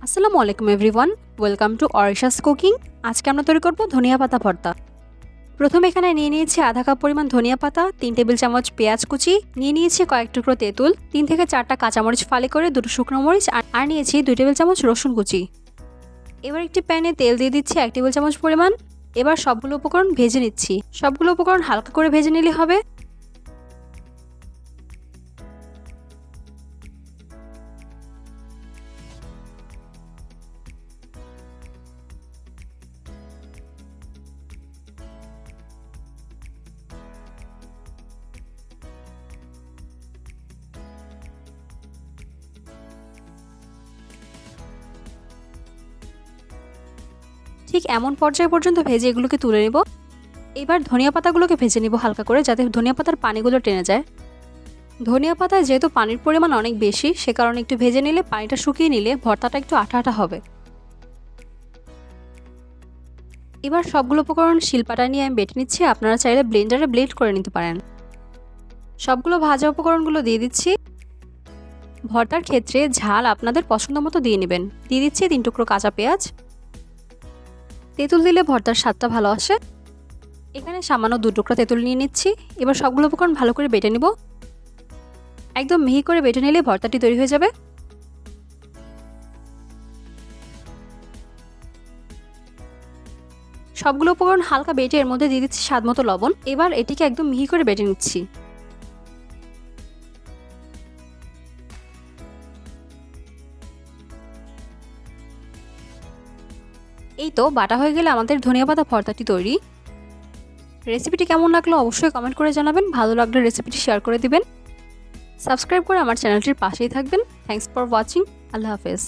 আসসালামু আলাইকুম everyone, welcome to অরিশাস cooking. আজকে আমরা তৈরি করব ধনিয়া পাতা ভর্তা। প্রথমে এখানে নিয়ে নিয়েছি আধা কাপ পরিমাণ ধনিয়া পাতা, 3 টেবিল চামচ পেঁয়াজ কুচি, নিয়ে নিয়েছি কয়েক টুকরো তেঁতুল, 3 থেকে 4টা কাঁচামরিচ ফালি করে, 2টো শুকনো মরিচ আর নিয়েছি 2 টেবিল চামচ রসুন কুচি। এবার একটি প্যানে তেল দিয়ে দিচ্ছি 1 টেবিল চামচ পরিমাণ। এবার সবগুলো উপকরণ ভেজে নিচ্ছি। সবগুলো উপকরণ হালকা করে ভেজে নিলে হবে। ঠিক এমন পর্যায় পর্যন্ত ভেজে এগুলোকে তুলে নেব। এবার ধনিয়া পাতাগুলোকে ভেজে নেব হালকা করে, যাতে ধনিয়া পাতার পানিগুলো টেনে যায়। ধনিয়া পাতায় যেহেতু পানির পরিমাণ অনেক বেশি, সে কারণে একটু ভেজে নিলে, পানিটা শুকিয়ে নিলে ভর্তাটা একটু আঠা আঠা হবে। এবার সবগুলো উপকরণ শিলপাটা নিয়ে আমি বেটে নিচ্ছি। আপনারা চাইলে ব্লেন্ডারে ব্লেন্ড করে নিতে পারেন। সবগুলো ভাজা উপকরণগুলো দিয়ে দিচ্ছি। ভর্তার ক্ষেত্রে ঝাল আপনাদের পছন্দ মতো দিয়ে নেবেন। দিয়ে দিচ্ছি 3 টুকরো কাঁচা পেঁয়াজ। তেঁতুল দিলে ভর্তার স্বাদটা ভালো আসে। এখানে সামান্য 2 টুকরো তেঁতুল নিয়ে নিচ্ছি। এবার সবগুলো উপকরণ ভালো করে বেটে নেব। একদম মিহি করে বেটে নিলে ভর্তাটি তৈরি হয়ে যাবে। সবগুলো উপকরণ হালকা বেটে এর মধ্যে দিয়ে দিচ্ছি স্বাদ মতো লবণ। এবার এটিকে একদম মিহি করে বেটে নিচ্ছি। এই তো বাটা হয়ে গেলে আমাদের ধনিয়া পাতা ভর্তাটি তৈরি। রেসিপিটি কেমন লাগলো অবশ্যই কমেন্ট করে জানাবেন। ভালো লাগলে রেসিপিটি শেয়ার করে দিবেন। সাবস্ক্রাইব করে আমার চ্যানেলটির পাশেই থাকবেন। Thanks for watching. আল্লাহ হাফেজ।